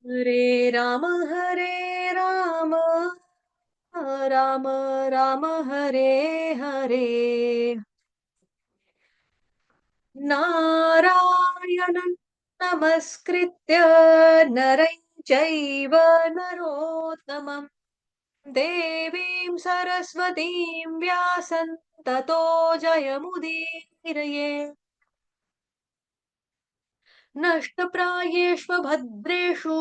हरे राम राम राम हरे हरे नारायणं नमस्कृत्य नरं चैव नरोत्तमं देवीं सरस्वतीं व्यासं ततो जयमुदीरये नष्टप्रायेष्वभद्रेषु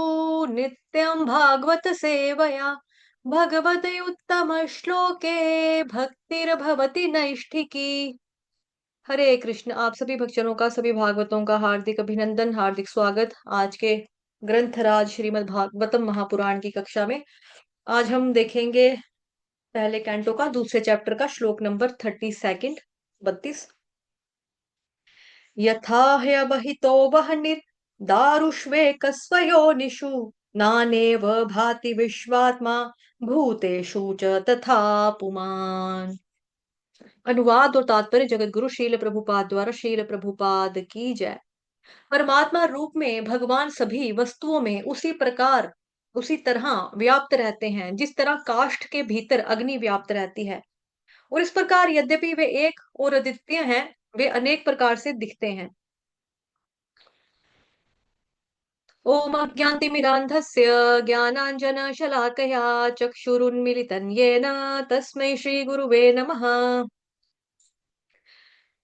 नित्यं भागवत सेवया भगवते उत्तमश्लोके भक्तिर्भवति नैष्ठिकी। हरे कृष्ण। आप सभी भक्तजनों का, सभी भागवतों का हार्दिक अभिनंदन, हार्दिक स्वागत आज के ग्रंथराज श्रीमद् भागवतम महापुराण की कक्षा में। आज हम देखेंगे पहले कैंटो का दूसरे चैप्टर का श्लोक नंबर 32। यथा ह्यवहितो वह्निर् दारुष्वेकस्वयोनिषु नानेव भाति विश्वात्मा भूतेषु च तथा पुमान्। अनुवाद और तात्पर्य जगत गुरु शील प्रभुपाद द्वारा शील प्रभुपाद की जय। परमात्मा रूप में भगवान सभी वस्तुओं में उसी प्रकार उसी तरह व्याप्त रहते हैं जिस तरह काष्ठ के भीतर अग्नि व्याप्त रहती है, और इस प्रकार यद्यपि वे एक और अद्वितीय हैं, वे अनेक प्रकार से दिखते हैं। ओम अज्ञानतिमिरान्धस्य ज्ञानाञ्जनशलाकया चक्षुरुन्मिलितं येन तस्मै श्रीगुरुवे नमः।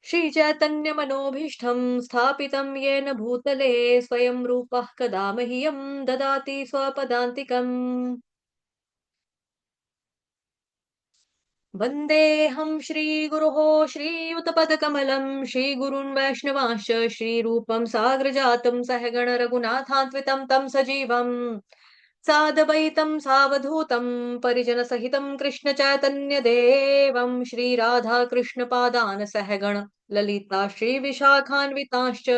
श्रीचैतन्यमनोभीष्टं स्थापितं येन भूतले स्वयं रूपः कदा मह्यं ददाति स्वपदान्तिकम्। वन्देऽहं श्रीगुरोः श्रीयुतपदकमलं श्रीगुरून् वैष्णवांश्च श्रीरूपं साग्रजातं सहगण रघुनाथान्वितं तं सजीवम् साद्वैतं सावधूतं परिजनसहितं कृष्णचैतन्यदेवं श्रीराधाकृष्णपादान् सहगण ललिता श्रीविशाखान्वितांश्च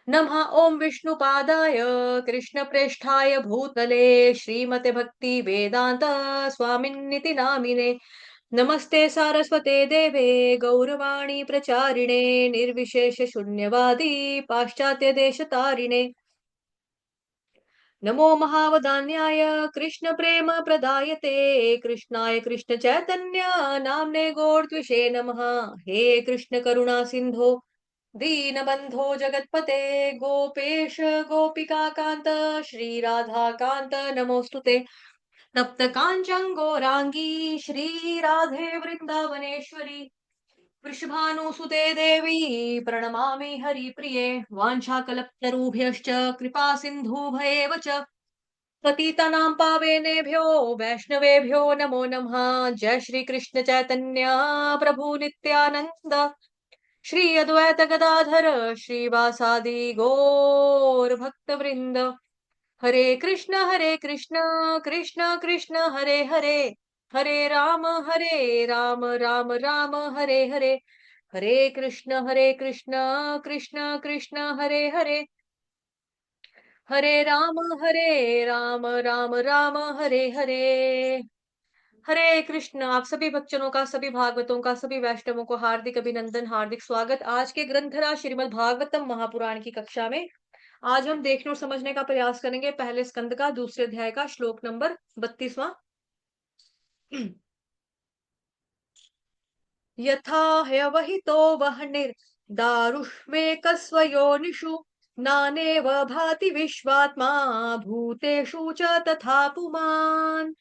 नमः ॐ विष्णुपादाय कृष्णप्रेष्ठाय भूतले श्रीमते भक्ति वेदांत स्वामिन्निति नामिने नमस्ते सारस्वते देवे गौरवाणी प्रचारिणे निर्विशेष शून्यवादी पाश्चात्य देशतारिणे नमो महावदान्याय कृष्ण प्रेम प्रदायते कृष्णाय कृष्ण चैतन्य नाम्ने गौरत्विषे नमः। हे कृष्ण करुणा सिंधो दीनबंधो जगत्पते गोपेश गोपिका कांत श्री राधा कांत नमोस्तुते। तप्त कांचन गौरांगी श्री राधे वृंदावनेश्वरी वृषभानुसुते देवी प्रणमामि हरिप्रिये वाञ्छाकल्पतरुभ्यश्च कृपा सिन्धुभयेव च पतितानां पावनेभ्यो वैष्णवेभ्यो नमो नमः। जय श्री कृष्ण चैतन्य प्रभु नित्यानंद श्री अद्वैत गदाधर श्रीवासादि गौर भक्त वृंद। हरे कृष्ण कृष्ण कृष्ण हरे हरे हरे राम राम राम हरे हरे। हरे कृष्ण कृष्ण कृष्ण हरे हरे हरे राम राम हरे हरे। हरे कृष्ण। आप सभी भक्तजनों का, सभी भागवतों का, सभी वैष्णवों को हार्दिक अभिनंदन, हार्दिक स्वागत आज के ग्रंथराज श्रीमद् भागवतम महापुराण की कक्षा में। आज हम देखने और समझने का प्रयास करेंगे पहले स्कंद का दूसरे अध्याय का श्लोक नंबर 32वां। यथा ह्यवहितो वह्निर्दारुष्वेकस्वयोनिषु नानेव भाति विश्वात्मा भूतेषु च तथा पुमान्।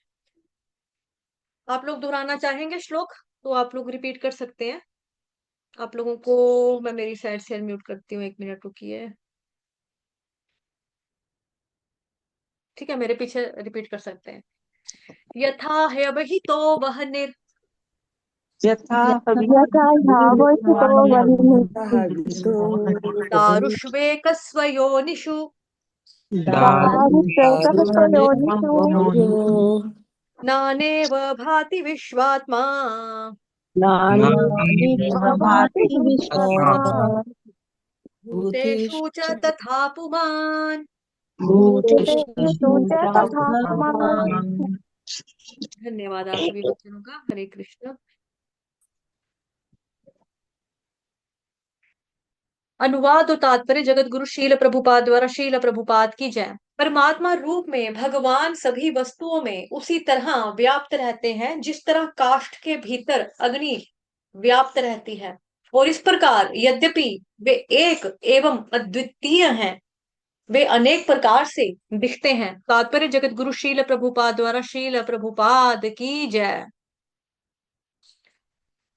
आप लोग दोहराना चाहेंगे श्लोक तो आप लोग रिपीट कर सकते हैं। आप लोगों को मैं मेरी साइड से अनम्यूट करती हूँ, 1 मिनट रुकिए। ठीक है, मेरे पीछे रिपीट कर सकते हैं। यथा ह्यवहितो वह्निर् यथा यथा ह्यावहितो वह्निः दारुष्वेकस्वयोनिषु दारुष्वेकस्वयोनिषु नानेव भाति विश्वात्मा नानेवभाति विश्वात्मा भूतेषु च तथा पुमान्। भूतेषु च तथा पुमान्। धन्यवाद आप सभी बच्चों का। हरे कृष्ण। अनुवाद और तात्पर्य जगत गुरु शील प्रभुपाद द्वारा शील प्रभुपाद की जय। परमात्मा रूप में भगवान सभी वस्तुओं में उसी तरह व्याप्त रहते हैं जिस तरह काष्ठ के भीतर अग्नि व्याप्त रहती है, और इस प्रकार यद्यपि वे एक एवं अद्वितीय हैं, वे अनेक प्रकार से दिखते हैं। तात्पर्य जगत गुरु शील प्रभुपाद द्वारा शील प्रभुपाद की जय।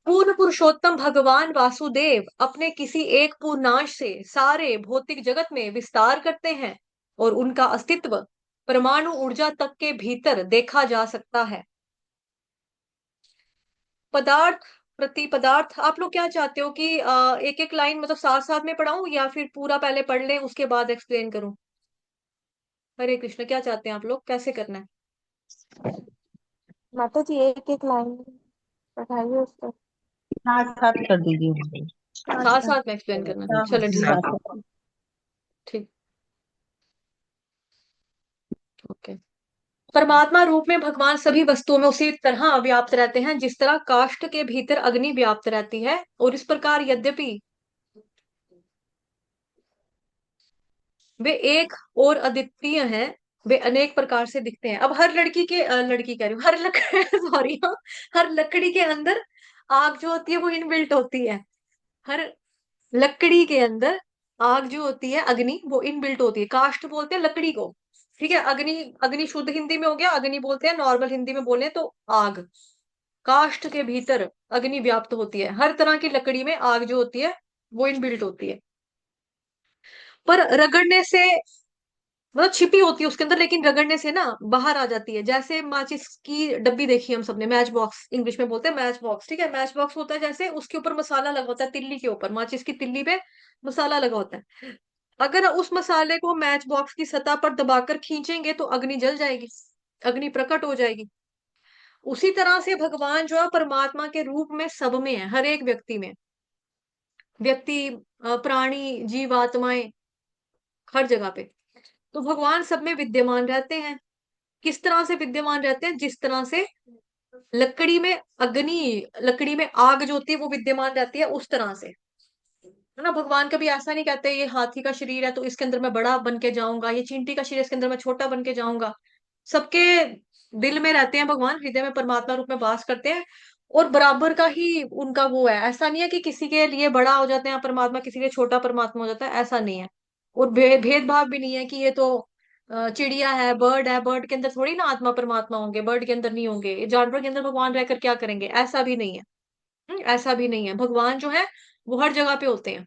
पूर्ण पुरुषोत्तम भगवान वासुदेव अपने किसी एक पूर्णांश से सारे भौतिक जगत में विस्तार करते हैं, और उनका अस्तित्व परमाणु ऊर्जा तक के भीतर देखा जा सकता है। पदार्थ प्रति पदार्थ, आप लोग क्या चाहते हो कि एक एक लाइन मतलब साथ साथ में पढ़ाऊं, या फिर पूरा पहले पढ़ लें उसके बाद एक्सप्लेन करूं? हरे कृष्ण, क्या चाहते हैं आप लोग, कैसे करना है? माता जी एक एक लाइन पढ़ाइए उसको। साथ साथ कर दीजिए। साथ साथ में एक्सप्लेन करना है, चलो ठीक है। साथ ठीक, ओके। परमात्मा रूप में भगवान सभी वस्तुओं में उसी तरह व्याप्त रहते हैं जिस तरह काष्ठ के भीतर अग्नि व्याप्त रहती है, और इस प्रकार यद्यपि वे एक और अद्वितीय हैं, वे अनेक प्रकार से दिखते हैं। अब हर लड़की के लड़की कह रही हूँ, हर सॉरी, हर लकड़ी के अंदर आग जो होती है वो इनबिल्ट होती है। हर लकड़ी के अंदर आग जो होती है, अग्नि, वो इनबिल्ट होती है। काष्ठ बोलते हैं लकड़ी को, ठीक है। अग्नि, अग्नि शुद्ध हिंदी में हो गया, अग्नि बोलते हैं, नॉर्मल हिंदी में बोले तो आग। काष्ठ के भीतर अग्नि व्याप्त होती है। हर तरह की लकड़ी में आग जो होती है वो इनबिल्ट होती है, पर रगड़ने से मतलब छिपी होती है उसके अंदर, लेकिन रगड़ने से ना बाहर आ जाती है। जैसे माचिस की डब्बी देखी हम सबने, मैच बॉक्स, इंग्लिश में बोलते हैं मैच बॉक्स, ठीक है। मैच बॉक्स होता है जैसे उसके ऊपर मसाला लगा होता है, तिल्ली के ऊपर, माचिस की तिल्ली पे मसाला लगा होता है। अगर उस मसाले को मैच बॉक्स की सतह पर दबाकर खींचेंगे तो अग्नि जल जाएगी, अग्नि प्रकट हो जाएगी। उसी तरह से भगवान जो है परमात्मा के रूप में सब में है, हर एक व्यक्ति में। व्यक्ति, प्राणी, जीवात्माएं, हर जगह पे। तो भगवान सब में विद्यमान रहते हैं। किस तरह से विद्यमान रहते हैं? जिस तरह से लकड़ी में अग्नि, लकड़ी में आग जो होती है वो विद्यमान रहती है, उस तरह से, है ना। भगवान कभी ऐसा नहीं कहते ये हाथी का शरीर है तो इसके अंदर मैं बड़ा बन के जाऊंगा, ये चींटी का शरीर है इसके अंदर मैं छोटा बन के जाऊंगा। सबके दिल में रहते हैं भगवान, हृदय में परमात्मा रूप में वास करते हैं, और बराबर का ही उनका वो है। ऐसा नहीं है कि किसी के लिए बड़ा हो जाते हैं परमात्मा, किसी के लिए छोटा परमात्मा हो जाता है, ऐसा नहीं है। और भेदभाव भी नहीं है कि ये तो चिड़िया है, बर्ड है, बर्ड के अंदर थोड़ी ना आत्मा परमात्मा होंगे, बर्ड के अंदर नहीं होंगे, ये जानवर के अंदर भगवान रहकर क्या करेंगे, ऐसा भी नहीं है। ऐसा भी नहीं है। भगवान जो है वो हर जगह पे होते हैं,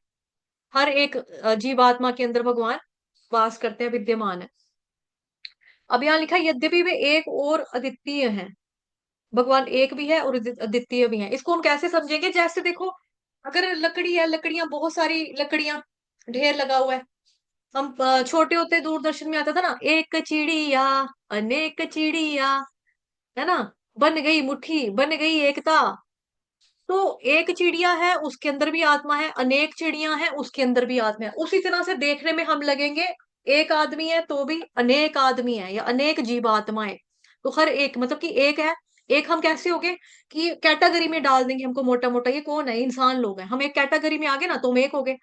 हर एक जीवात्मा के अंदर भगवान वास करते हैं, विद्यमान है। अब यहाँ लिखा है यद्यपि वे एक और अद्वितीय हैं। भगवान एक भी है और अद्वितीय भी है। इसको हम कैसे समझेंगे? जैसे देखो, अगर लकड़ी है, लकड़ियां, बहुत सारी लकड़ियां, ढेर लगा हुआ है। हम छोटे होते दूरदर्शन में आता था ना, एक चिड़िया अनेक चिड़िया, है ना, बन गई मुट्ठी बन गई एकता। तो एक चिड़िया है उसके अंदर भी आत्मा है, अनेक चिड़िया है उसके अंदर भी आत्मा है। उसी तरह से देखने में हम लगेंगे एक आदमी है तो भी अनेक आदमी है, या अनेक जीवात्माएं। तो हर एक मतलब कि एक है। एक हम कैसे हो गए कि कैटेगरी में डाल देंगे हमको, मोटा मोटा ये कौन है, इंसान लोग हैं, हम एक कैटेगरी में आ गए ना तो हम एक हो गए।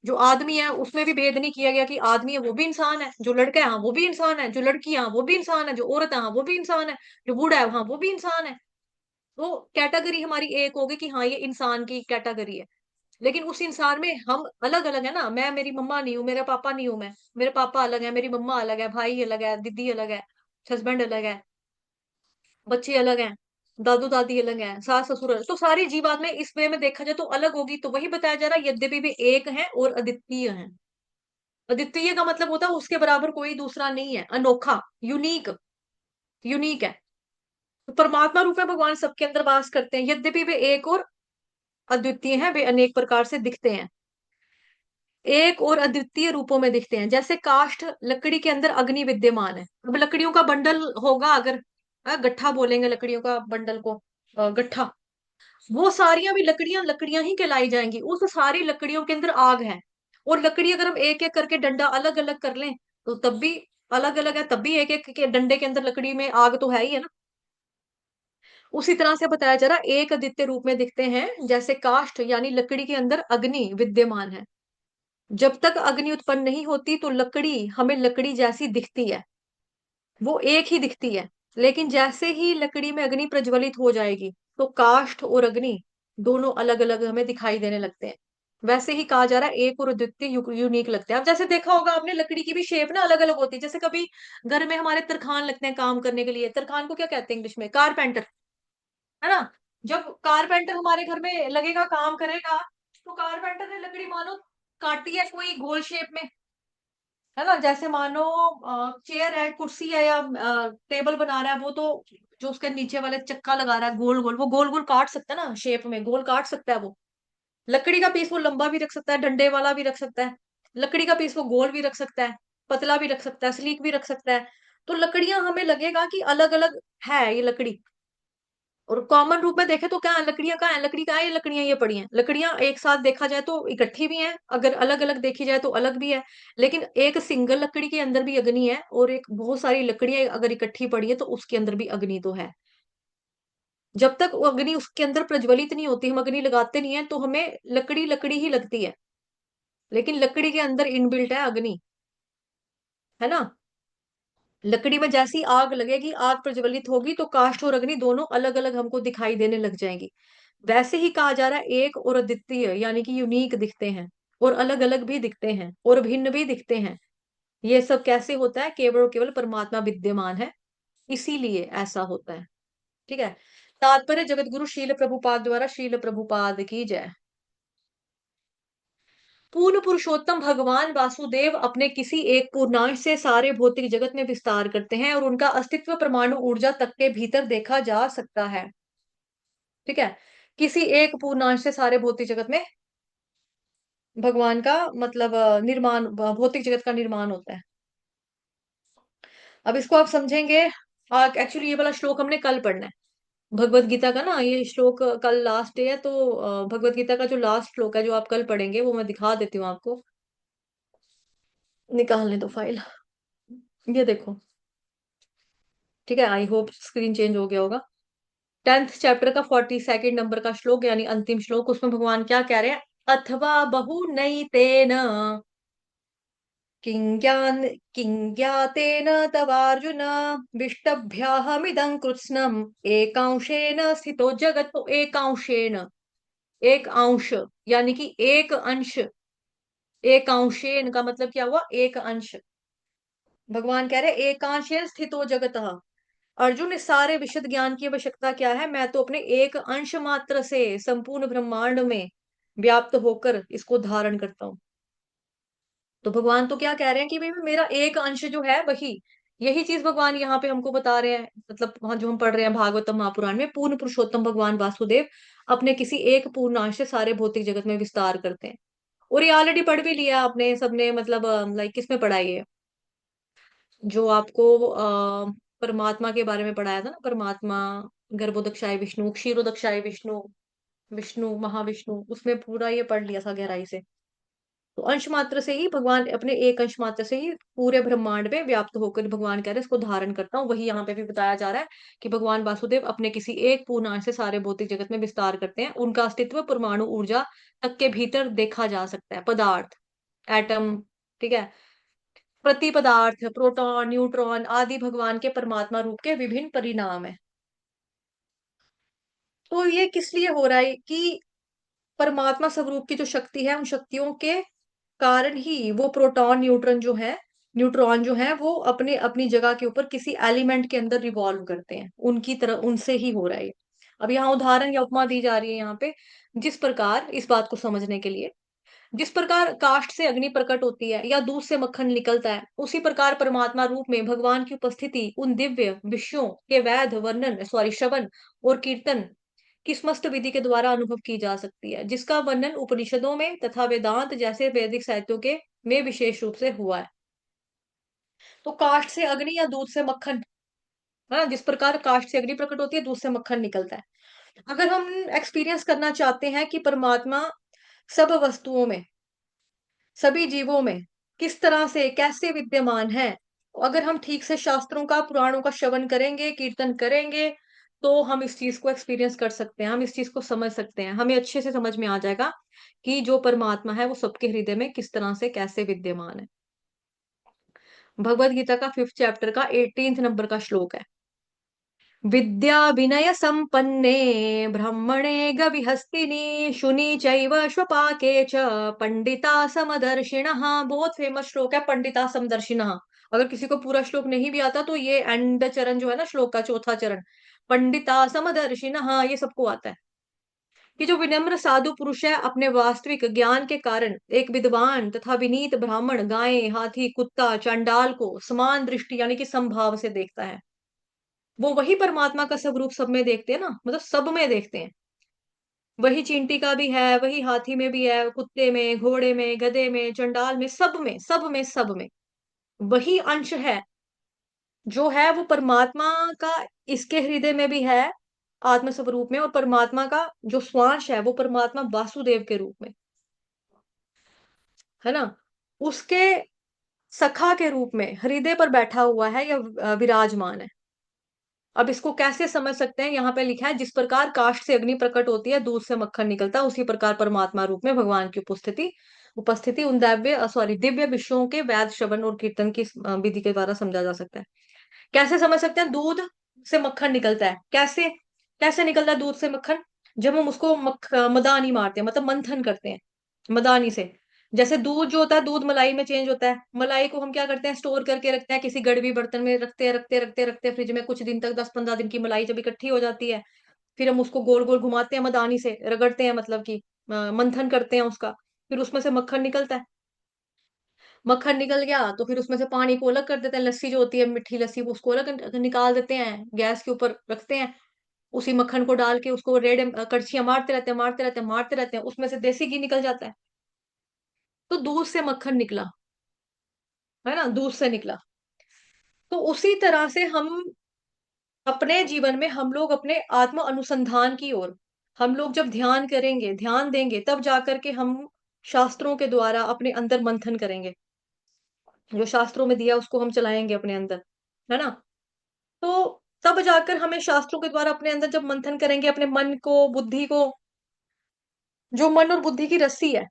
जो आदमी है उसमें भी भेद नहीं किया गया कि आदमी है वो भी इंसान है, जो लड़का है हाँ वो भी इंसान है, जो लड़की है हाँ वो भी इंसान है, जो औरत है हाँ वो भी इंसान है, जो बूढ़ा है हाँ वो भी इंसान है। तो कैटेगरी हमारी एक होगी कि हाँ ये इंसान की कैटेगरी है। लेकिन उस इंसान में हम अलग अलग है ना। मैं मेरी मम्मा नहीं हूँ, मेरा पापा नहीं हूं मैं, मेरे पापा अलग है, मेरी मम्मा अलग है, भाई अलग है, दीदी अलग है, हस्बैंड अलग है, बच्चे अलग हैं, दादू दादी अलग हैं, सास ससुर अलग। तो सारी जीवात में इस वे में देखा जाए तो अलग होगी। तो वही बताया जा रहा है यद्यपि वे एक हैं और अद्वितीय हैं। अद्वितीय का मतलब होता है उसके बराबर कोई दूसरा नहीं है, अनोखा, यूनिक, यूनिक है। तो परमात्मा रूप में भगवान सबके अंदर वास करते हैं। यद्यपि वे एक और अद्वितीय हैं, वे अनेक प्रकार से दिखते हैं, एक और अद्वितीय रूपों में दिखते हैं। जैसे काष्ठ, लकड़ी के अंदर अग्नि विद्यमान है। अब लकड़ियों का बंडल होगा, अगर गट्ठा बोलेंगे लकड़ियों का बंडल को, गट्ठा, वो सारियां भी लकड़ियां लकड़ियां ही कहलाई जाएंगी। उस सारी लकड़ियों के अंदर आग है। और लकड़ी अगर हम एक एक करके डंडा अलग अलग कर लें तो तब भी अलग अलग है, तब भी एक एक के डंडे के अंदर लकड़ी में आग तो है ही, है ना। उसी तरह से बताया जा रहा एक अद्वितीय रूप में दिखते हैं, जैसे काष्ठ यानी लकड़ी के अंदर अग्नि विद्यमान है। जब तक अग्नि उत्पन्न नहीं होती तो लकड़ी हमें लकड़ी जैसी दिखती है, वो एक ही दिखती है। लेकिन जैसे ही लकड़ी में अग्नि प्रज्वलित हो जाएगी तो काष्ठ और अग्नि दोनों अलग अलग हमें दिखाई देने लगते हैं। वैसे ही कहा जा रहा है एक और अद्वितीय यूनिक लगते हैं। अब जैसे देखा होगा आपने, लकड़ी की भी शेप ना अलग अलग होती है। जैसे कभी घर में हमारे तरखान लगते हैं काम करने के लिए, तरखान को क्या कहते हैं इंग्लिश में? कारपेंटर, है ना? जब कारपेंटर हमारे घर में लगेगा, काम करेगा, तो कारपेंटर ने लकड़ी मानो काटी है कोई गोल शेप में, है ना? जैसे मानो चेयर है, कुर्सी है, या टेबल बना रहा है, वो तो जो उसके नीचे वाले चक्का लगा रहा है गोल गोल, वो गोल गोल काट सकता है ना, शेप में गोल काट सकता है वो। लकड़ी का पीस वो लंबा भी रख सकता है, डंडे वाला भी रख सकता है। लकड़ी का पीस वो गोल भी रख सकता है, पतला भी रख सकता है, स्लीक भी रख सकता है। तो लकड़ियां हमें लगेगा कि अलग अलग है ये लकड़ी। और कॉमन रूप में देखें तो क्या है, लकड़ियां कहाँ है, लकड़ी कहाँ है, ये लकड़ियां ये पड़ी हैं। लकड़ियां एक साथ देखा जाए तो इकट्ठी भी हैं, अगर अलग अलग देखी जाए तो अलग भी है। लेकिन एक सिंगल लकड़ी के अंदर भी अग्नि है, और एक बहुत सारी लकड़ियां अगर इकट्ठी पड़ी है तो उसके अंदर भी अग्नि तो है। जब तक वो अग्नि उसके अंदर प्रज्वलित नहीं होती, हम अग्नि लगाते नहीं है, तो हमें लकड़ी लकड़ी ही लगती है। लेकिन लकड़ी के अंदर इनबिल्ट है अग्नि, है ना? लकड़ी में जैसी आग लगेगी, आग प्रज्वलित होगी, तो काष्ठ और अग्नि दोनों अलग अलग हमको दिखाई देने लग जाएंगी। वैसे ही कहा जा रहा है एक और अद्वितीय यानी कि यूनिक दिखते हैं, और अलग अलग भी दिखते हैं, और भिन्न भी दिखते हैं। ये सब कैसे होता है? केवल और केवल परमात्मा विद्यमान है, इसीलिए ऐसा होता है। ठीक है। तात्पर्य जगत गुरु शील प्रभुपाद द्वारा, शील प्रभुपाद की जय। पूर्ण पुरुषोत्तम भगवान वासुदेव अपने किसी एक पूर्णांश से सारे भौतिक जगत में विस्तार करते हैं, और उनका अस्तित्व परमाणु ऊर्जा तक के भीतर देखा जा सकता है। ठीक है। किसी एक पूर्णांश से सारे भौतिक जगत में भगवान का मतलब निर्माण, भौतिक जगत का निर्माण होता है। अब इसको आप समझेंगे। एक्चुअली ये वाला श्लोक हमने कल पढ़ना है, भगवत गीता का ना। ये श्लोक कल लास्ट डे है, तो भगवत गीता का जो लास्ट श्लोक है जो आप कल पढ़ेंगे, वो मैं दिखा देती हूँ आपको। निकालने दो फाइल। ये देखो। ठीक है, आई होप स्क्रीन चेंज हो गया होगा। 10th चैप्टर का 42nd नंबर का श्लोक, यानी अंतिम श्लोक। उसमें भगवान क्या कह रहे हैं? अथवा बहु नैतेन किंज्ञान किंज्ञातेन तवार्जुन विष्टभ्याहमिदं कृत्स्नम् एकांशेन स्थितो जगत। तो एकांशेन, एक अंश यानी कि एक अंश। एकांशेन का मतलब क्या हुआ? एक अंश। भगवान कह रहे एकांशेन स्थितो जगत। अर्जुन, इस सारे विशद ज्ञान की आवश्यकता क्या है? मैं तो अपने एक अंश मात्र से संपूर्ण ब्रह्मांड में व्याप्त होकर इसको धारण करता हूँ। तो भगवान तो क्या कह रहे हैं कि भाई मेरा एक अंश जो है वही, यही चीज भगवान यहाँ पे हमको बता रहे हैं। मतलब वहां जो हम पढ़ रहे हैं भागवतम महापुराण में, पूर्ण पुरुषोत्तम भगवान वासुदेव अपने किसी एक पूर्ण अंश से सारे भौतिक जगत में विस्तार करते हैं। और ये ऑलरेडी पढ़ भी लिया आपने सबने, मतलब लाइक किसमें पढ़ा है ये? जो आपको परमात्मा के बारे में पढ़ाया था ना, परमात्मा गर्भोदक्षाय विष्णु, क्षीरोदक्षाय विष्णु, विष्णु महाविष्णु, उसमें पूरा ये पढ़ लिया था गहराई से। तो अंश मात्र से ही भगवान, अपने एक अंश मात्र से ही पूरे ब्रह्मांड में व्याप्त होकर भगवान कह रहे हैं इसको धारण करता हूँ। वही यहाँ पे भी बताया जा रहा है कि भगवान वासुदेव अपने किसी एक पूर्णांश से सारे भौतिक जगत में विस्तार करते हैं। उनका अस्तित्व परमाणु ऊर्जा तक के भीतर देखा जा सकता है। पदार्थ, एटम, ठीक है, प्रति पदार्थ, प्रोटॉन, न्यूट्रॉन आदि भगवान के परमात्मा रूप के विभिन्न परिणाम है। तो ये किस लिए हो रहा है कि परमात्मा स्वरूप की जो शक्ति है, उन शक्तियों के कारण ही वो प्रोटॉन, न्यूट्रॉन जो है वो अपने अपनी जगह के ऊपर किसी एलिमेंट के अंदर रिवॉल्व करते हैं, उनकी तरह उनसे ही हो रहा है ये। अब यहाँ उदाहरण या उपमा दी जा रही है यहाँ पे, जिस प्रकार इस बात को समझने के लिए, जिस प्रकार काष्ठ से अग्नि प्रकट होती है या दूध से मक्खन निकलता है, उसी प्रकार परमात्मा रूप में भगवान की उपस्थिति उन दिव्य विषयों के वैध वर्णन, श्रवण और कीर्तन की समस्त विधि के द्वारा अनुभव की जा सकती है, जिसका वर्णन उपनिषदों में तथा वेदांत जैसे वैदिक साहित्यों के में विशेष रूप से हुआ है। तो काष्ठ से अग्नि या दूध से मक्खन, हाँ, जिस प्रकार काष्ठ से अग्नि प्रकट होती है, दूध से मक्खन निकलता है। अगर हम एक्सपीरियंस करना चाहते हैं कि परमात्मा सब वस्तुओं में, सभी जीवों में किस तरह से कैसे विद्यमान है, अगर हम ठीक से शास्त्रों का, पुराणों का श्रवण करेंगे, कीर्तन करेंगे, तो हम इस चीज को एक्सपीरियंस कर सकते हैं, हम इस चीज को समझ सकते हैं, हमें अच्छे से समझ में आ जाएगा कि जो परमात्मा है वो सबके हृदय में किस तरह से कैसे विद्यमान है। भगवत गीता का 5th चैप्टर का 18th नंबर का श्लोक है। विद्या विनय संपन्ने ब्रह्मणे गविहस्तिनि शुनि चैव श्वपाके च पंडिता समदर्शिनः। बहुत फेमस श्लोक है, पंडिता समदर्शिनः। अगर किसी को पूरा श्लोक नहीं भी आता तो ये एंड चरण जो है ना श्लोक का, चौथा चरण, पंडिता समदर्शिनः, ये सबको आता है कि जो विनम्र साधु पुरुष है अपने वास्तविक ज्ञान के कारण एक विद्वान तथा विनीत ब्राह्मण गाय, हाथी, कुत्ता, चांडाल को समान दृष्टि यानी कि समभाव से देखता है। वो वही परमात्मा का स्वरूप सब में देखते हैं ना, मतलब सब में देखते हैं। वही चींटी का भी है, वही हाथी में भी है, कुत्ते में, घोड़े में, गधे में, चंडाल में, सब में, सब में, सब में वही अंश है जो है वो परमात्मा का, इसके हृदय में भी है आत्म स्वरूप में, और परमात्मा का जो श्वास है वो परमात्मा वासुदेव के रूप में है ना, उसके सखा के रूप में हृदय पर बैठा हुआ है या विराजमान है। अब इसको कैसे समझ सकते हैं, यहाँ पे लिखा है जिस प्रकार काष्ठ से अग्नि प्रकट होती है, दूध से मक्खन निकलता है, उसी प्रकार परमात्मा रूप में भगवान की उपस्थिति उपस्थिति उन दिव्य विषयों के वैध श्रवण और कीर्तन की विधि के द्वारा समझा जा सकता है। कैसे समझ सकते हैं? दूध से मक्खन निकलता है, कैसे कैसे निकलता है दूध से मक्खन? जब हम उसको मदानी मारते हैं, मतलब मंथन करते हैं मदानी से। जैसे दूध जो होता है, दूध मलाई में चेंज होता है, मलाई को हम क्या करते हैं, स्टोर करके रखते हैं किसी गड़वी बर्तन में, रखते हैं रखते हैं रखते हैं रखते हैं फ्रिज में कुछ दिन तक, 10-15 दिन की मलाई जब इकट्ठी हो जाती है, फिर हम उसको गोल गोल घुमाते हैं मदानी से, रगड़ते हैं, मतलब कि मंथन करते हैं उसका, फिर उसमें से मक्खन निकलता है। मक्खन निकल गया तो फिर उसमें से पानी को अलग कर देते हैं, लस्सी जो होती है मीठी लस्सी, वो उसको अलग निकाल देते हैं, गैस के ऊपर रखते हैं, उसी मक्खन को डाल के उसको रेड कड़छियां मारते रहते हैं मारते रहते हैं मारते रहते हैं, उसमें से देसी घी निकल जाता है। तो दूध से मक्खन निकला, है ना, दूध से निकला। तो उसी तरह से हम अपने जीवन में, हम लोग अपने आत्म अनुसंधान की ओर, हम लोग जब ध्यान करेंगे, ध्यान देंगे, तब जाकर के हम शास्त्रों के द्वारा अपने अंदर मंथन करेंगे, जो शास्त्रों में दिया उसको हम चलाएंगे अपने अंदर, है ना। तो तब जाकर हमें शास्त्रों के द्वारा अपने अंदर जब मंथन करेंगे, अपने मन को, बुद्धि को, जो मन और बुद्धि की रस्सी है,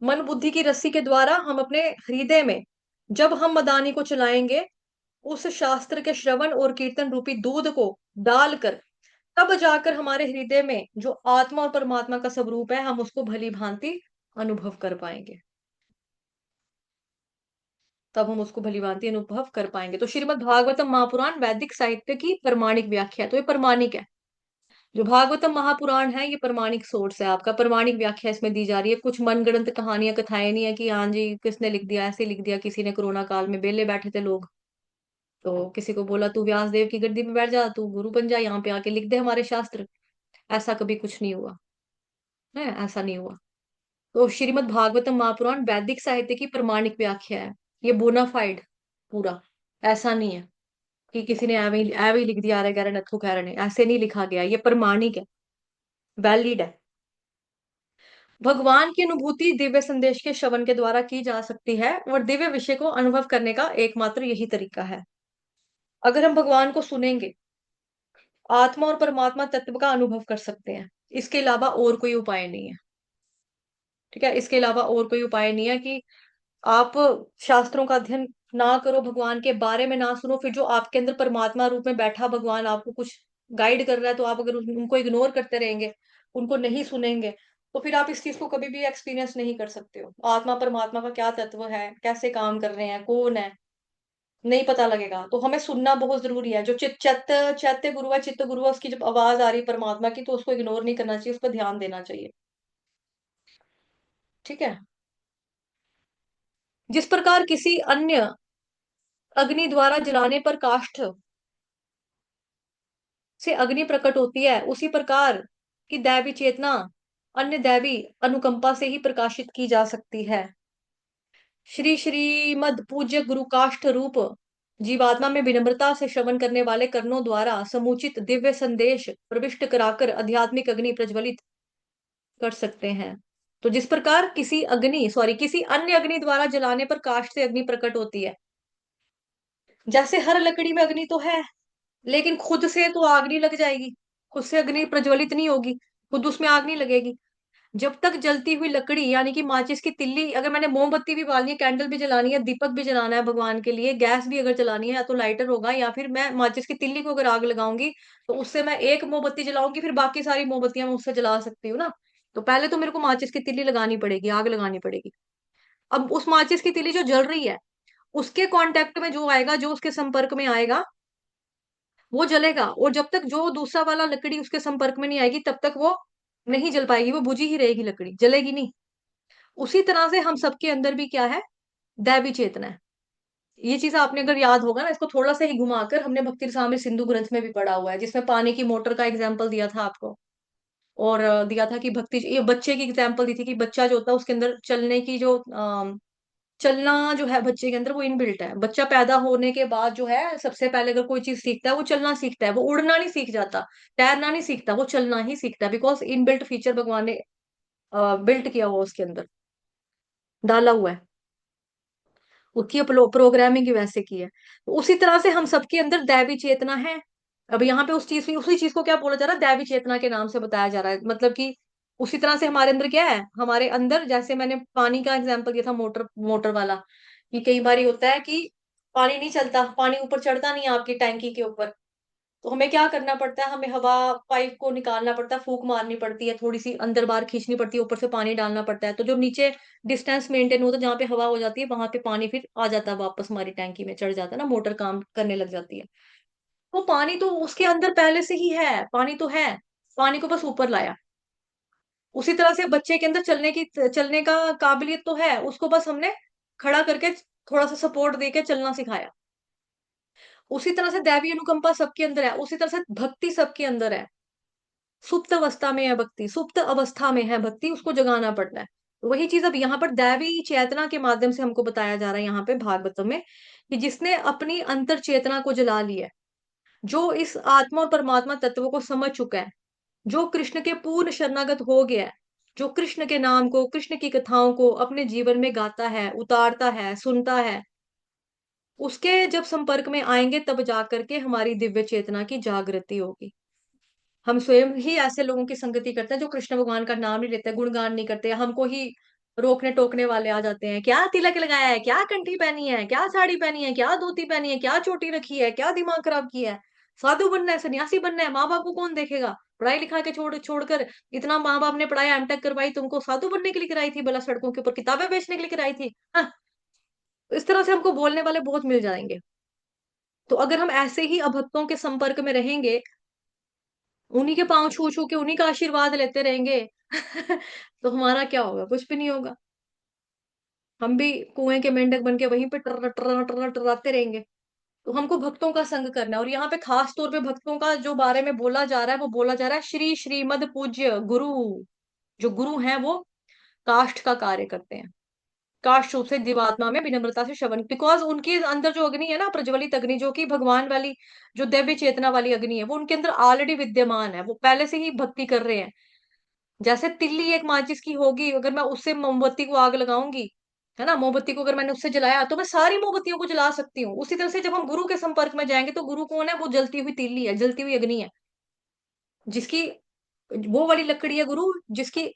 मन बुद्धि की रस्सी के द्वारा हम अपने हृदय में जब हम मदानी को चलाएंगे, उस शास्त्र के श्रवण और कीर्तन रूपी दूध को डालकर, तब जाकर हमारे हृदय में जो आत्मा और परमात्मा का स्वरूप है, हम उसको भली भांति अनुभव कर पाएंगे। तब हम उसको भली भांति अनुभव कर पाएंगे। तो श्रीमद् भागवतम महापुराण वैदिक साहित्य की प्रमाणिक व्याख्या है, तो ये प्रमाणिक है। जो भागवतम महापुराण है ये प्रमाणिक सोर्स है आपका, प्रमाणिक व्याख्या इसमें दी जा रही है। कुछ मनगढ़ंत कहानियां कथाएं नहीं है कि हाँ जी किसने लिख दिया, ऐसे लिख दिया किसी ने, कोरोना काल में बेले बैठे थे लोग, तो किसी को बोला तू व्यास देव की गद्दी में बैठ जा, तू गुरु बन जा, यहाँ पे आके लिख दे हमारे शास्त्र। ऐसा कभी कुछ नहीं हुआ है, ऐसा नहीं हुआ। तो श्रीमद् भागवतम महापुराण वैदिक साहित्य की प्रमाणिक व्याख्या है, ये बोनाफाइड पूरा। ऐसा नहीं है कि किसी ने एवे ही लिख दिया, अरे गहरे नथु खैर ने, ऐसे नहीं लिखा गया, ये प्रमाणिक है, वैलिड है। भगवान की अनुभूति दिव्य संदेश के श्रवण के द्वारा की जा सकती है, और दिव्य विषय को अनुभव करने का एकमात्र यही तरीका है। अगर हम भगवान को सुनेंगे, आत्मा और परमात्मा तत्व का अनुभव कर सकते हैं, इसके अलावा और कोई उपाय नहीं है। ठीक है, इसके अलावा और कोई उपाय नहीं है कि आप शास्त्रों का अध्ययन ना करो, भगवान के बारे में ना सुनो, फिर जो आपके अंदर परमात्मा रूप में बैठा भगवान आपको कुछ गाइड कर रहा है, तो आप अगर उनको इग्नोर करते रहेंगे, उनको नहीं सुनेंगे, तो फिर आप इस चीज को कभी भी एक्सपीरियंस नहीं कर सकते हो। आत्मा परमात्मा का क्या तत्व है, कैसे काम कर रहे हैं, कौन है, नहीं पता लगेगा। तो हमें सुनना बहुत जरूरी है। जो चैत्य गुरु है, चित्त गुरु है, उसकी जब आवाज आ रही है परमात्मा की, तो उसको इग्नोर नहीं करना चाहिए, उस पर ध्यान देना चाहिए। ठीक है। जिस प्रकार किसी अन्य अग्नि द्वारा जलाने पर काष्ठ से अग्नि प्रकट होती है, उसी प्रकार की दैवी चेतना अन्य दैवी अनुकंपा से ही प्रकाशित की जा सकती है। श्री श्रीमद पूज्य गुरु काष्ठ रूप जीवात्मा में विनम्रता से श्रवण करने वाले कर्णों द्वारा समुचित दिव्य संदेश प्रविष्ट कराकर आध्यात्मिक अग्नि प्रज्वलित कर सकते हैं। तो जिस प्रकार किसी अन्य अग्नि द्वारा जलाने पर काष्ठ से अग्नि प्रकट होती है, जैसे हर लकड़ी में अग्नि तो है, लेकिन खुद से तो आग नहीं लग जाएगी, खुद से अग्नि प्रज्वलित नहीं होगी, खुद उसमें आग नहीं लगेगी। जब तक जलती हुई लकड़ी यानी कि माचिस की तिल्ली, अगर मैंने मोमबत्ती भी बालनी है, कैंडल भी जलानी है, दीपक भी जलाना है भगवान के लिए, गैस भी अगर जलानी है, या तो लाइटर होगा या फिर मैं माचिस की तिल्ली को अगर आग लगाऊंगी, तो उससे मैं एक मोमबत्ती जलाऊंगी, फिर बाकी सारी मोमबत्तियां मैं उससे जला सकती हूँ ना। तो पहले तो मेरे को माचिस की तिल्ली लगानी पड़ेगी, आग लगानी पड़ेगी। अब उस माचिस की तिल्ली जो जल रही है, उसके कांटेक्ट में जो आएगा, जो उसके संपर्क में आएगा, वो जलेगा। और जब तक जो दूसरा वाला लकड़ी उसके संपर्क में नहीं आएगी, तब तक वो नहीं जल पाएगी, वो बुझी ही रहेगी, लकड़ी जलेगी नहीं। उसी तरह से हम सबके अंदर भी क्या है, दैवी चेतना है। ये चीज आपने अगर याद होगा ना, इसको थोड़ा सा ही घुमाकर हमने भक्ति रसामृत सिंधु ग्रंथ में भी पढ़ा हुआ है, जिसमें पानी की मोटर का एग्जाम्पल दिया था आपको। और दिया था कि भक्ति, ये बच्चे की एग्जाम्पल दी थी कि बच्चा जो होता है उसके अंदर चलने की जो चलना जो है बच्चे के अंदर वो इनबिल्ट है। बच्चा पैदा होने के बाद जो है, सबसे पहले अगर कोई चीज सीखता है, वो चलना सीखता है, वो उड़ना नहीं सीख जाता, तैरना नहीं सीखता, वो चलना ही सीखता है, बिकॉज इनबिल्ट फीचर भगवान ने बिल्ट किया हुआ उसके अंदर, डाला हुआ है, उसकी प्रोग्रामिंग वैसे की है। तो उसी तरह से हम सबके अंदर दैवी चेतना है। अब यहाँ पे उसी चीज को क्या बोला जा रहा है, दैवी चेतना के नाम से बताया जा रहा है। मतलब कि उसी तरह से हमारे अंदर क्या है, हमारे अंदर जैसे मैंने पानी का एग्जांपल दिया था, मोटर मोटर वाला, कि कई बार होता है कि पानी नहीं चलता, पानी ऊपर चढ़ता नहीं है आपकी टैंकी के ऊपर, तो हमें क्या करना पड़ता है, हमें हवा पाइप को निकालना पड़ता है, फूक मारनी पड़ती है, थोड़ी सी अंदर बाहर खींचनी पड़ती है, ऊपर से पानी डालना पड़ता है, तो जो नीचे डिस्टेंस मेंटेन होता है, जहाँ पे हवा हो जाती है, वहां पे पानी फिर आ जाता है वापस हमारी टैंकी में चढ़ जाता है ना, मोटर काम करने लग जाती है। वो पानी तो उसके अंदर पहले से ही है, पानी तो है, पानी को बस ऊपर लाया। उसी तरह से बच्चे के अंदर चलने का काबिलियत तो है, उसको बस हमने खड़ा करके थोड़ा सा सपोर्ट देके चलना सिखाया। उसी तरह से दैवी अनुकंपा सबके अंदर है, उसी तरह से भक्ति सबके अंदर है। सुप्त अवस्था में है भक्ति, सुप्त अवस्था में है भक्ति, उसको जगाना पड़ता है। तो वही चीज अब यहाँ पर दैवी चेतना के माध्यम से हमको बताया जा रहा है यहाँ पे भागवतम में, कि जिसने अपनी अंतर चेतना को जला लिया है, जो इस आत्मा और परमात्मा तत्व को समझ चुका है, जो कृष्ण के पूर्ण शरणागत हो गया है, जो कृष्ण के नाम को, कृष्ण की कथाओं को अपने जीवन में गाता है, उतारता है, सुनता है, उसके जब संपर्क में आएंगे, तब जाकर के हमारी दिव्य चेतना की जागृति होगी। हम स्वयं ही ऐसे लोगों की संगति करते हैं जो कृष्ण भगवान का नाम नहीं लेते, गुणगान नहीं करते, हमको ही रोकने टोकने वाले आ जाते हैं, क्या तिलक लगाया है, क्या कंठी पहनी है, क्या साड़ी पहनी है, क्या धोती पहनी है, क्या चोटी रखी है, क्या दिमाग खराब किया है, साधु बनना है, सन्यासी बनना है, माँ बाप को कौन देखेगा, पढ़ाई लिखा के छोड़कर, इतना माँ बाप ने पढ़ाया, एमटेक करवाई, तुमको साधु बनने के लिए कराई थी, भला सड़कों के ऊपर किताबें बेचने के लिए कराई थी, हाँ। तो इस तरह से हमको बोलने वाले बहुत मिल जाएंगे। तो अगर हम ऐसे ही अभक्तों के संपर्क में रहेंगे, उन्हीं के पांव छू छू के उन्हीं का आशीर्वाद लेते रहेंगे तो हमारा क्या होगा, कुछ भी नहीं होगा। हम भी कुएं के मेंढक बन के वहीं पे टर टर टर टराते रहेंगे। तो हमको भक्तों का संग करना है। और यहाँ पे खास तौर पे भक्तों का जो बारे में बोला जा रहा है, वो बोला जा रहा है श्री श्रीमद पूज्य गुरु। जो गुरु हैं वो काष्ठ का कार्य करते हैं, काष्ठ रूप से जीवात्मा में विनम्रता से श्रवण, बिकॉज उनके अंदर जो अग्नि है ना, प्रज्वलित अग्नि, जो कि भगवान वाली, जो दिव्य चेतना वाली अग्नि है, वो उनके अंदर ऑलरेडी विद्यमान है, वो पहले से ही भक्ति कर रहे हैं। जैसे तिल्ली एक माचिस की होगी, अगर मैं उससे मोमबत्ती को आग लगाऊंगी, है ना, मोमबत्ती को अगर मैंने उससे जलाया, तो मैं सारी मोमबत्तियों को जला सकती हूँ। उसी तरह से जब हम गुरु के संपर्क में जाएंगे, तो गुरु कौन है, वो जलती हुई तिल्ली है, जलती हुई अग्नि है, जिसकी वो वाली लकड़ी है गुरु, जिसकी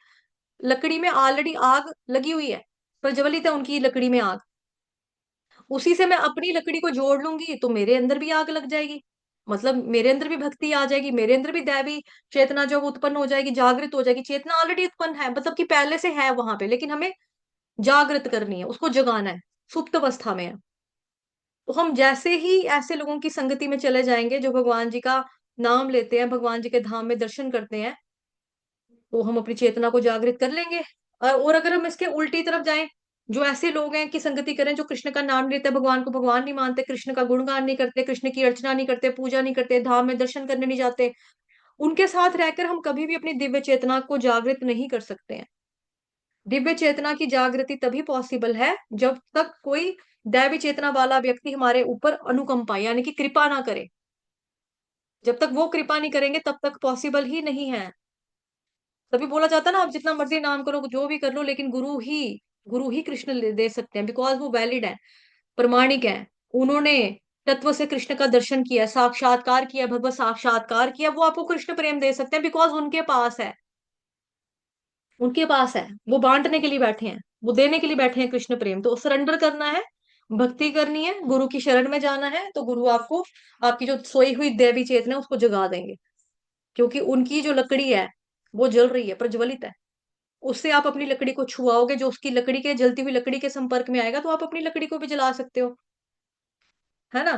लकड़ी में ऑलरेडी आग लगी हुई है, प्रज्वलित है उनकी लकड़ी में आग। उसी से मैं अपनी लकड़ी को जोड़ लूंगी, तो मेरे अंदर भी आग लग जाएगी, मतलब मेरे अंदर भी भक्ति आ जाएगी, मेरे अंदर भी दैवी चेतना जो उत्पन्न हो जाएगी, जागृत हो जाएगी। चेतना ऑलरेडी उत्पन्न है, मतलब कि पहले से है वहां पे, लेकिन हमें जागृत करनी है, उसको जगाना है, सुप्त अवस्था में है। तो हम जैसे ही ऐसे लोगों की संगति में चले जाएंगे, जो भगवान जी का नाम लेते हैं, भगवान जी के धाम में दर्शन करते हैं, तो हम अपनी चेतना को जागृत कर लेंगे। और अगर हम इसके उल्टी तरफ जाएं, जो ऐसे लोग हैं कि संगति करें, जो कृष्ण का नाम लेते हैं, भगवान को भगवान नहीं मानते, कृष्ण का गुणगान नहीं करते, कृष्ण की अर्चना नहीं करते, पूजा नहीं करते, धाम में दर्शन करने नहीं जाते, उनके साथ रहकर हम कभी भी अपनी दिव्य चेतना को जागृत नहीं कर सकते हैं। दिव्य चेतना की जागृति तभी पॉसिबल है जब तक कोई दैवी चेतना वाला व्यक्ति हमारे ऊपर अनुकंपा यानी कि कृपा ना करे। जब तक वो कृपा नहीं करेंगे, तब तक पॉसिबल ही नहीं है। तभी बोला जाता है ना, आप जितना मर्जी नाम करो, जो भी कर लो, लेकिन गुरु ही कृष्ण दे सकते हैं, बिकॉज वो वैलिड है, प्रमाणिक है। उन्होंने तत्व से कृष्ण का दर्शन किया, साक्षात्कार किया, भगवत साक्षात्कार किया, वो आपको कृष्ण प्रेम दे सकते हैं, बिकॉज उनके पास है, उनके पास है। वो बांटने के लिए बैठे हैं, वो देने के लिए बैठे हैं कृष्ण प्रेम। तो सरेंडर करना है, भक्ति करनी है, गुरु की शरण में जाना है, तो गुरु आपको आपकी जो सोई हुई देवी चेतना है उसको जगा देंगे, क्योंकि उनकी जो लकड़ी है वो जल रही है, प्रज्वलित है। उससे आप अपनी लकड़ी को छुआओगे, जो उसकी लकड़ी के जलती हुई लकड़ी के संपर्क में आएगा तो आप अपनी लकड़ी को भी जला सकते हो, है ना।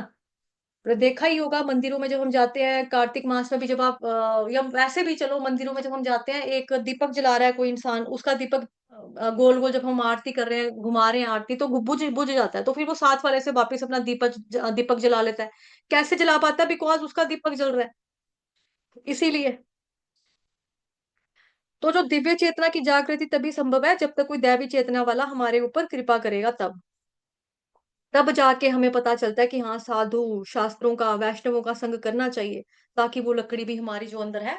और देखा ही होगा मंदिरों में जब हम जाते हैं कार्तिक मास में भी, जब आप या वैसे भी चलो मंदिरों में जब हम जाते हैं, एक दीपक जला रहा है कोई इंसान, उसका दीपक गोल गोल जब हम आरती कर रहे हैं, घुमा रहे हैं आरती, तो बुझ बुझ जाता है, तो फिर वो साथ वाले से वापस अपना दीपक जला लेता है। कैसे जला पाता है? बिकॉज उसका दीपक जल रहा है, इसीलिए। तो जो दिव्य चेतना की जागृति तभी संभव है जब तक कोई दैवी चेतना वाला हमारे ऊपर कृपा करेगा, तब जाके हमें पता चलता है कि हाँ, साधु शास्त्रों का, वैष्णवों का संग करना चाहिए, ताकि वो लकड़ी भी हमारी जो अंदर है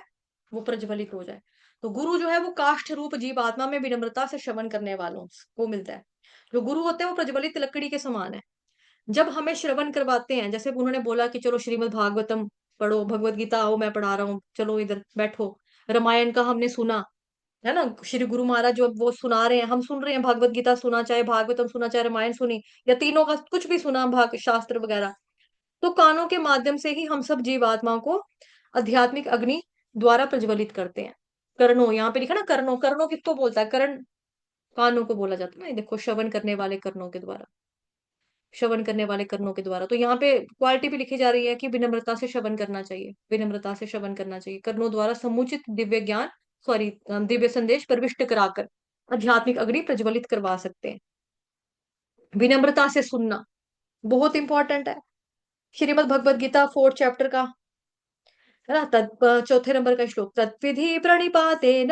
वो प्रज्वलित हो जाए। तो गुरु जो है वो काष्ठ रूप जीव आत्मा में विनम्रता से श्रवण करने वालों को मिलता है। जो गुरु होते हैं वो प्रज्वलित लकड़ी के समान है। जब हमें श्रवण करवाते हैं, जैसे उन्होंने बोला कि चलो श्रीमद् भागवतम पढ़ो, भगवत गीता आओ मैं पढ़ा रहा हूँ, चलो इधर बैठो, रामायण का हमने सुना, है ना, श्री गुरु महाराज जो वो सुना रहे हैं, हम सुन रहे हैं, भागवत गीता सुना, चाहे भागवतम सुना, चाहे रामायण सुनी, या तीनों का कुछ भी सुना, भाग शास्त्र वगैरह, तो कानों के माध्यम से ही हम सब जीवात्माओं को आध्यात्मिक अग्नि द्वारा प्रज्वलित करते हैं। कर्णों, यहाँ पे लिखा ना कर्णों, कर्णों किसको बोलता है? कर्ण कानों को बोला जाता है ना, ये देखो, श्रवण करने वाले कर्णों के द्वारा, श्रवण करने वाले कर्णों के द्वारा। तो यहाँ पे क्वालिटी भी लिखी जा रही है कि विनम्रता से श्रवण करना चाहिए, विनम्रता से श्रवण करना चाहिए, कर्णों द्वारा समुचित दिव्य ज्ञान, सॉरी, दिव्य संदेश प्रविष्ट कराकर आध्यात्मिक अग्नि प्रज्वलित करवा सकते हैं। विनम्रता से सुनना बहुत इंपॉर्टेंट है। श्रीमद् भगवत गीता 4th चैप्टर का, है ना, चौथे नंबर का श्लोक, तत्विधि प्रणिपातेन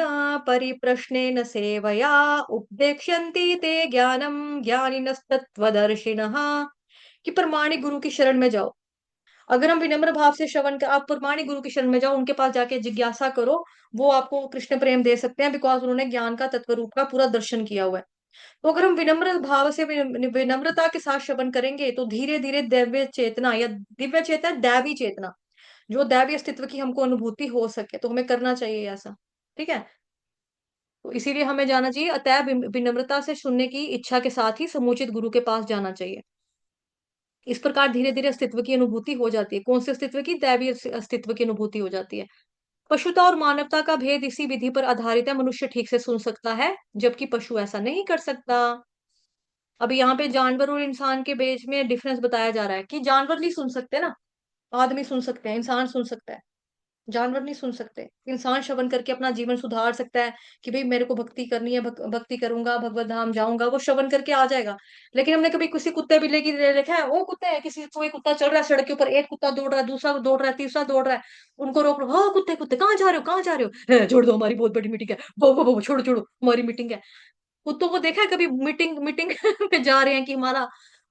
परिप्रश्नेन सेवया उपदेक्ष्यन्ति ते ज्ञानम ज्ञानिनस्तत्त्वदर्शिनः, कि प्रमाणिक गुरु की शरण में जाओ। अगर हम विनम्र भाव से श्रवण कर, आप प्रमाणिक गुरु की शरण में जाओ, उनके पास जाके जिज्ञासा करो, वो आपको कृष्ण प्रेम दे सकते हैं, बिकॉज उन्होंने ज्ञान का तत्व रूप का पूरा दर्शन किया हुआ है। तो अगर हम विनम्र भाव से विनम्रता के साथ श्रवण करेंगे, तो धीरे धीरे दिव्य चेतना, या दिव्य चेतना दैवी चेतना, जो दैवी अस्तित्व की हमको अनुभूति हो सके, तो हमें करना चाहिए ऐसा। ठीक है, तो इसीलिए हमें जाना चाहिए, अतः विनम्रता से सुनने की इच्छा के साथ ही समुचित गुरु के पास जाना चाहिए। इस प्रकार धीरे धीरे अस्तित्व की अनुभूति हो जाती है। कौन से अस्तित्व की? दैवी अस्तित्व की अनुभूति हो जाती है। पशुता और मानवता का भेद इसी विधि पर आधारित है। मनुष्य ठीक से सुन सकता है, जबकि पशु ऐसा नहीं कर सकता। अभी यहाँ पे जानवर और इंसान के बीच में डिफरेंस बताया जा रहा है कि जानवर नहीं सुन सकते ना, आदमी सुन सकते हैं, इंसान सुन सकता है, जानवर नहीं सुन सकते। इंसान श्रवण करके अपना जीवन सुधार सकता है, कि भाई मेरे को भक्ति करनी है, भक्ति करूंगा, भगवत धाम जाऊंगा, वो श्रवण करके आ जाएगा। लेकिन हमने कभी किसी कुत्ते बिल्ली की देखा है? वो कुत्ते है, किसी कोई कुत्ता चल रहा है सड़क के ऊपर, एक कुत्ता दौड़ रहा है, दूसरा दौड़ रहा है, तीसरा दौड़ रहा है, उनको रोक लो, हाँ कुत्ते कुत्ते कहाँ जा रहे हो, कहाँ जा रहे हो, "है, छोड़ दो हमारी बहुत बड़ी मीटिंग है, वो छोड़ो छोड़ो हमारी मीटिंग है"। कुत्तों को देखा है कभी मीटिंग मीटिंग पे जा रहे हैं, कि हमारा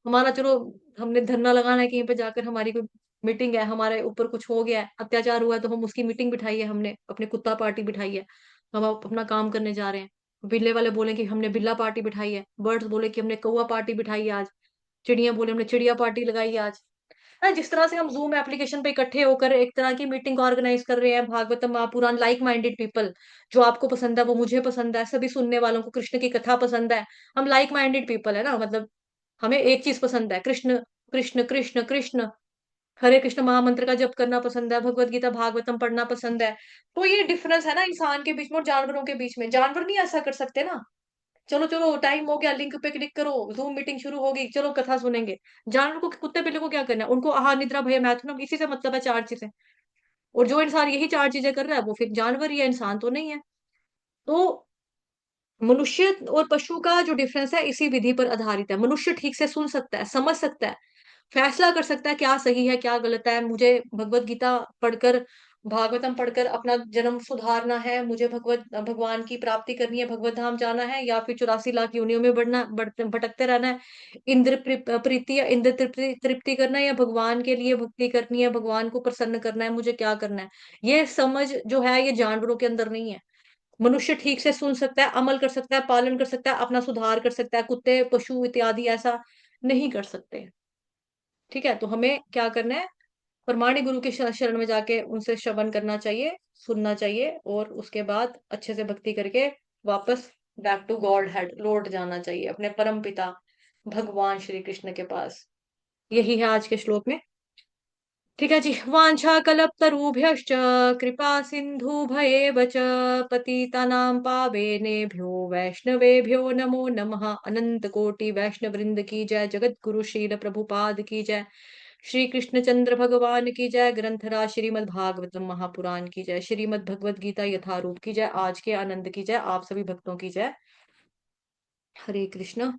हमारा चलो, हमने धरना लगाना है कहीं पे जाकर, हमारी कोई मीटिंग है, हमारे ऊपर कुछ हो गया है, अत्याचार हुआ है, तो हम उसकी मीटिंग बिठाई है, हमने अपने कुत्ता पार्टी बिठाई है, हम अपना काम करने जा रहे हैं। बिल्ले वाले बोले कि हमने बिल्ला पार्टी बिठाई है, बर्ड्स बोले कि हमने कौवा पार्टी बिठाई है आज, चिड़िया बोले हमने चिड़िया पार्टी लगाई है आज। हाँ, जिस तरह से हम जूम एप्लीकेशन पे इकट्ठे होकर एक तरह की मीटिंग ऑर्गेनाइज कर रहे हैं, Bhagavatam Mahapurana, like minded people, जो आपको पसंद है वो मुझे पसंद है, सभी सुनने वालों को कृष्ण की कथा पसंद है, हम लाइक माइंडेड पीपल है ना, मतलब हमें एक चीज पसंद है, कृष्ण कृष्ण कृष्ण कृष्ण, हरे कृष्ण महामंत्र का जप करना पसंद है, भगवत गीता भागवतम पढ़ना पसंद है। तो ये डिफरेंस है ना इंसान के बीच में और जानवरों के बीच में। जानवर नहीं ऐसा कर सकते ना, चलो चलो टाइम हो गया, लिंक पे क्लिक करो, जूम मीटिंग शुरू होगी, चलो कथा सुनेंगे। जानवर को, कुत्ते बिल्ली को क्या करना है? उनको आहार निद्रा भय मैथुन, इसी से मतलब है, 4 चीजें। और जो इंसान यही 4 चीजें कर रहा है वो फिर जानवर ही है, इंसान तो नहीं है। तो मनुष्य और पशु का जो डिफरेंस है इसी विधि पर आधारित है। मनुष्य ठीक से सुन सकता है, समझ सकता है, फैसला कर सकता है क्या सही है क्या गलत है। मुझे भगवत गीता पढ़कर, भागवतम पढ़कर अपना जन्म सुधारना है, मुझे भगवान की प्राप्ति करनी है, भगवत धाम जाना है, या फिर 84 लाख योनियों में भटकते रहना है, प्रीति या इंद्र तृप्ति तृप्ति करना है, या भगवान के लिए भक्ति करनी है, भगवान को प्रसन्न करना है, मुझे क्या करना है। ये समझ जो है ये जानवरों के अंदर नहीं है। मनुष्य ठीक से सुन सकता है, अमल कर सकता है, पालन कर सकता है, अपना सुधार कर सकता है, कुत्ते पशु इत्यादि ऐसा नहीं कर सकते। ठीक है, तो हमें क्या करना है, प्रमाणिक गुरु के शरण में जाके उनसे श्रवण करना चाहिए, सुनना चाहिए, और उसके बाद अच्छे से भक्ति करके वापस बैक टू गॉड हेड लौट जाना चाहिए, अपने परम पिता भगवान श्री कृष्ण के पास। यही है आज के श्लोक में। ठीक है जी। वांछा कल्पतरुभ्यश्च कृपा सिन्धुभयेव च पतितानां पावनेभ्यो वैष्णवेभ्यो नमो नमः। अनंत कोटि वैष्णव वृंद की जय। जगत गुरु शील प्रभुपाद की जय। श्री कृष्ण चंद्र भगवान की जय। ग्रंथराज श्रीमद् भागवतम महापुराण की जय। श्रीमद् भगवद गीता यथारूप की जय। आज के आनंद की जय। आप सभी भक्तों की जय। हरे कृष्ण।